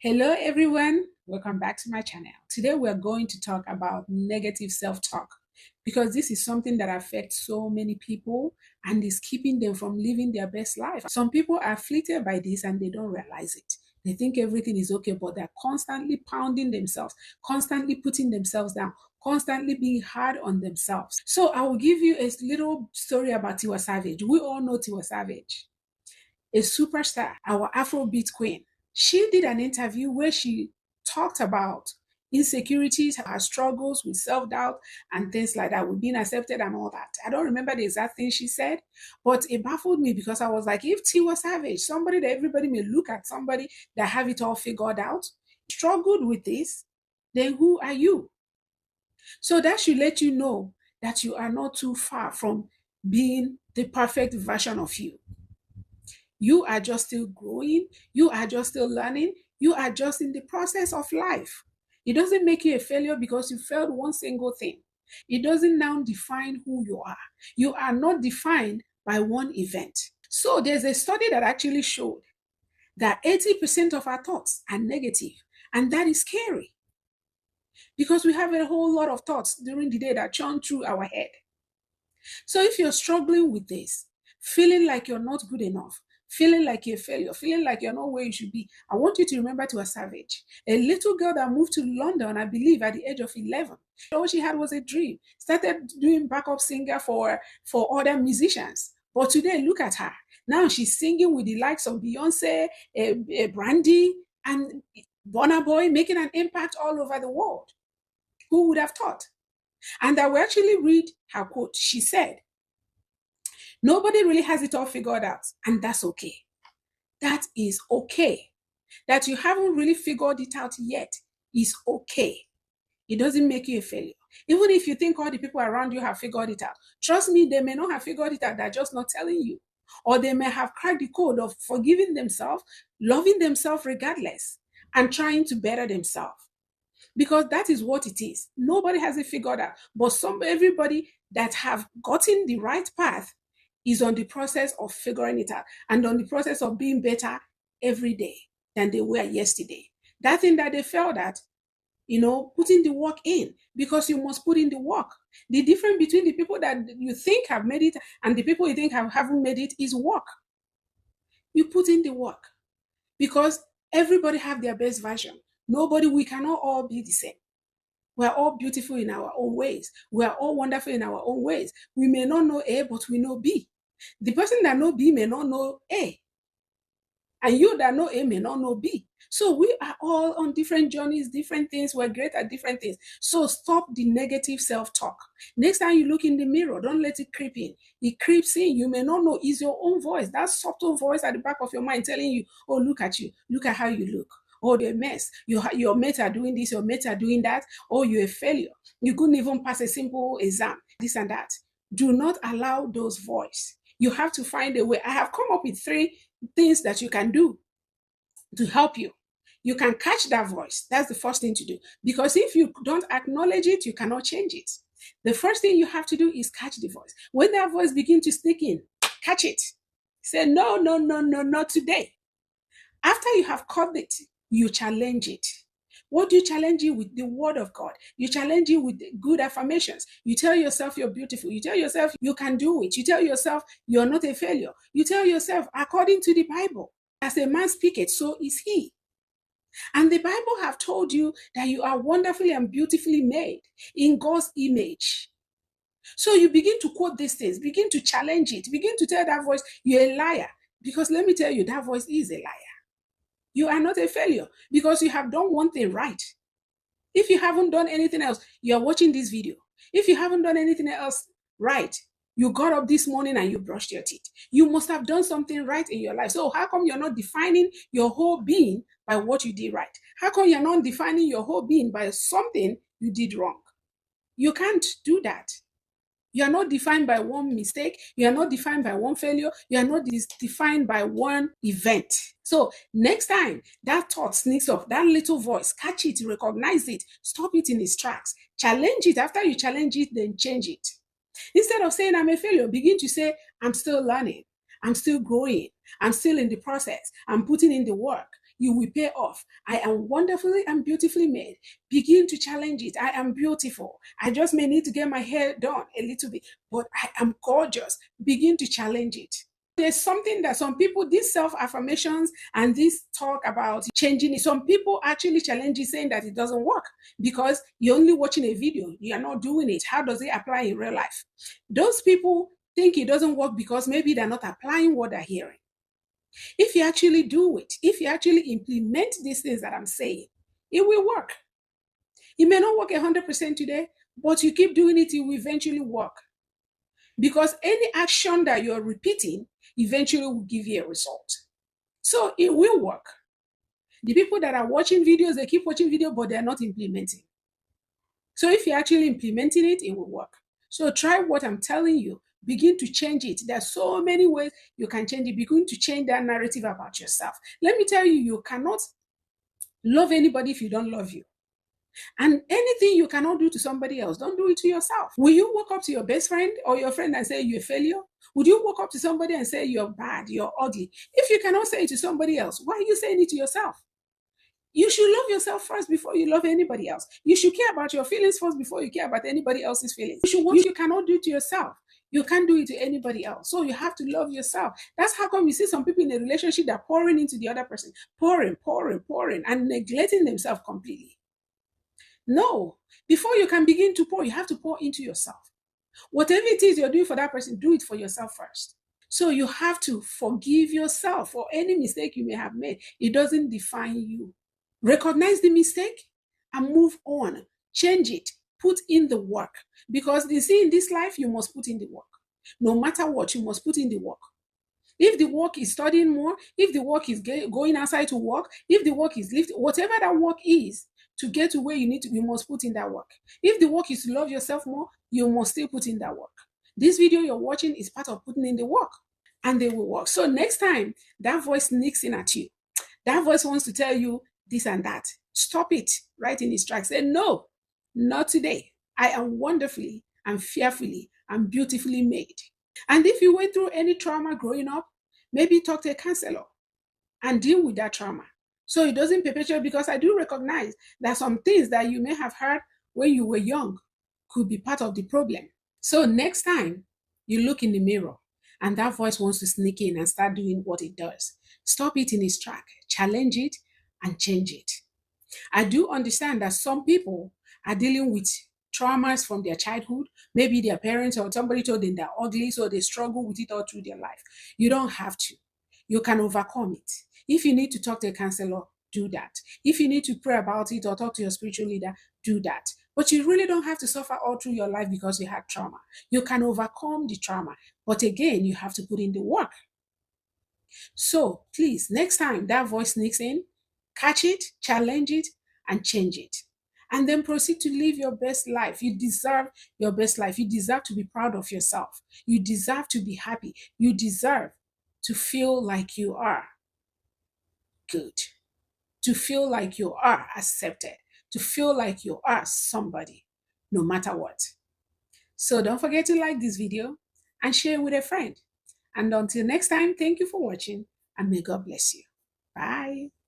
Hello, everyone. Welcome back to my channel. Today, we're going to talk about negative self talk because this is something that affects so many people and is keeping them from living their best life. Some people are afflicted by this and they don't realize it. They think everything is okay, but they're constantly pounding themselves, constantly putting themselves down, constantly being hard on themselves. So, I will give you a little story about Tiwa Savage. We all know Tiwa Savage, a superstar, our Afrobeat queen. She did an interview where she talked about insecurities, her struggles with self doubt, and things like that, with being accepted and all that. I don't remember the exact thing she said, but it baffled me because I was like, if Tiwa Savage, somebody that everybody may look at, somebody that have it all figured out, struggled with this, then who are you? So that should let you know that you are not too far from being the perfect version of you. You are just still growing. You are just still learning. You are just in the process of life. It doesn't make you a failure because you failed one single thing. It doesn't now define who you are. You are not defined by one event. So there's a study that actually showed that 80% of our thoughts are negative, and that is scary because we have a whole lot of thoughts during the day that churn through our head. So if you're struggling with this, feeling like you're not good enough, feeling like you're a failure, feeling like you're not where you should be, I want you to remember Tiwa Savage, a little girl that moved to London, I believe, at the age of 11. All she had was a dream. Started doing backup singer for other musicians. But today, look at her. Now she's singing with the likes of Beyonce, Brandy, and Burna Boy, making an impact all over the world. Who would have thought? And I will actually read her quote. She said, "Nobody really has it all figured out, and that's okay. That is okay. That you haven't really figured it out yet is okay. It doesn't make you a failure. Even if you think all the people around you have figured it out, trust me, they may not have figured it out. They're just not telling you. Or they may have cracked the code of forgiving themselves, loving themselves regardless, and trying to better themselves. Because that is what it is. Nobody has it figured out, but everybody that have gotten the right path is on the process of figuring it out and on the process of being better every day than they were yesterday. That thing that they failed at, putting the work in, because you must put in the work. The difference between the people that you think have made it and the people you think haven't made it is work. You put in the work because everybody have their best version. We cannot all be the same. We're all beautiful in our own ways. We're all wonderful in our own ways. We may not know A, but we know B. The person that know B may not know A. And you that know A may not know B. So we are all on different journeys, different things. We're great at different things. So stop the negative self-talk. Next time you look in the mirror, don't let it creep in. It creeps in. You may not know it's your own voice. That subtle voice at the back of your mind telling you, oh, look at you. Look at how you look. Oh, you're a mess. Your mates are doing this. Your mates are doing that. Oh, you're a failure. You couldn't even pass a simple exam. This and that. Do not allow those voices. You have to find a way. I have come up with 3 things that you can do to help you. You can catch that voice. That's the first thing to do. Because if you don't acknowledge it, you cannot change it. The first thing you have to do is catch the voice. When that voice begins to sneak in, catch it. Say, no, no, no, no, not today. After you have caught it, you challenge it. What do you challenge it with? The word of God. You challenge it with good affirmations. You tell yourself you're beautiful. You tell yourself you can do it. You tell yourself you're not a failure. You tell yourself, according to the Bible, as a man speaketh, so is he. And the Bible have told you that you are wonderfully and beautifully made in God's image. So you begin to quote these things, begin to challenge it, begin to tell that voice, you're a liar. Because let me tell you, that voice is a liar. You are not a failure because you have done one thing right. If you haven't done anything else, you're watching this video. If you haven't done anything else right, you got up this morning and you brushed your teeth. You must have done something right in your life. So how come you're not defining your whole being by what you did right? How come you're not defining your whole being by something you did wrong? You can't do that. You are not defined by one mistake. You are not defined by one failure. You are not defined by one event. So next time that thought sneaks up, that little voice, catch it, recognize it, stop it in its tracks, challenge it. After you challenge it, then change it. Instead of saying I'm a failure, begin to say I'm still learning. I'm still growing. I'm still in the process. I'm putting in the work. you will pay off. I am wonderfully and beautifully made. Begin to challenge it. I am beautiful. I just may need to get my hair done a little bit, but I am gorgeous. Begin to challenge it. There's something that some people, these self affirmations and this talk about changing it, some people actually challenge it, saying that it doesn't work because you're only watching a video, you are not doing it. How does it apply in real life? Those people think it doesn't work because maybe they're not applying what they're hearing. If you actually do it, if you actually implement these things that I'm saying, it will work. It may not work 100% today, but you keep doing it, it will eventually work. Because any action that you're repeating eventually will give you a result. So it will work. The people that are watching videos, they keep watching videos, but they're not implementing. So if you're actually implementing it, it will work. So try what I'm telling you. Begin to change it. There's so many ways you can change it. Begin to change that narrative about yourself. Let me tell you, you cannot love anybody if you don't love you. And anything you cannot do to somebody else, don't do it to yourself. Will you walk up to your best friend or your friend and say you're a failure? Would you walk up to somebody and say you're bad, you're ugly? If you cannot say it to somebody else, why are you saying it to yourself? You should love yourself first before you love anybody else. You should care about your feelings first before you care about anybody else's feelings. What you cannot do to yourself, you can't do it to anybody else. So you have to love yourself. That's how come you see some people in a relationship that are pouring into the other person, pouring, and neglecting themselves completely. No, before you can begin to pour, you have to pour into yourself. Whatever it is you're doing for that person, do it for yourself first. So you have to forgive yourself for any mistake you may have made. It doesn't define you. Recognize the mistake and move on. Change it. Put in the work. Because you see, in this life, you must put in the work. No matter what, you must put in the work. If the work is studying more, if the work is going outside to work, if the work is lifting, whatever that work is, to get to where you need to, you must put in that work. If the work is to love yourself more, you must still put in that work. This video you're watching is part of putting in the work, and they will work. So next time that voice sneaks in at you, that voice wants to tell you this and that, stop it right in its tracks. Say, no, not today. I am wonderfully and fearfully and beautifully made. And if you went through any trauma growing up, maybe talk to a counselor and deal with that trauma so it doesn't perpetuate, because I do recognize that some things that you may have heard when you were young could be part of the problem. So next time you look in the mirror and that voice wants to sneak in and start doing what it does, stop it in its track, challenge it, and change it. I do understand that some people are dealing with traumas from their childhood. Maybe their parents or somebody told them they're ugly, so they struggle with it all through their life. You don't have to. You can overcome it. If you need to talk to a counselor, do that. If you need to pray about it or talk to your spiritual leader, do that. But you really don't have to suffer all through your life because you had trauma. You can overcome the trauma. But again, you have to put in the work. So please, next time that voice sneaks in, catch it, challenge it, and change it. And then proceed to live your best life. You deserve your best life. You deserve to be proud of yourself. You deserve to be happy. You deserve to feel like you are good, to feel like you are accepted, to feel like you are somebody, no matter what. So don't forget to like this video and share with a friend. And until next time, thank you for watching and may God bless you. Bye.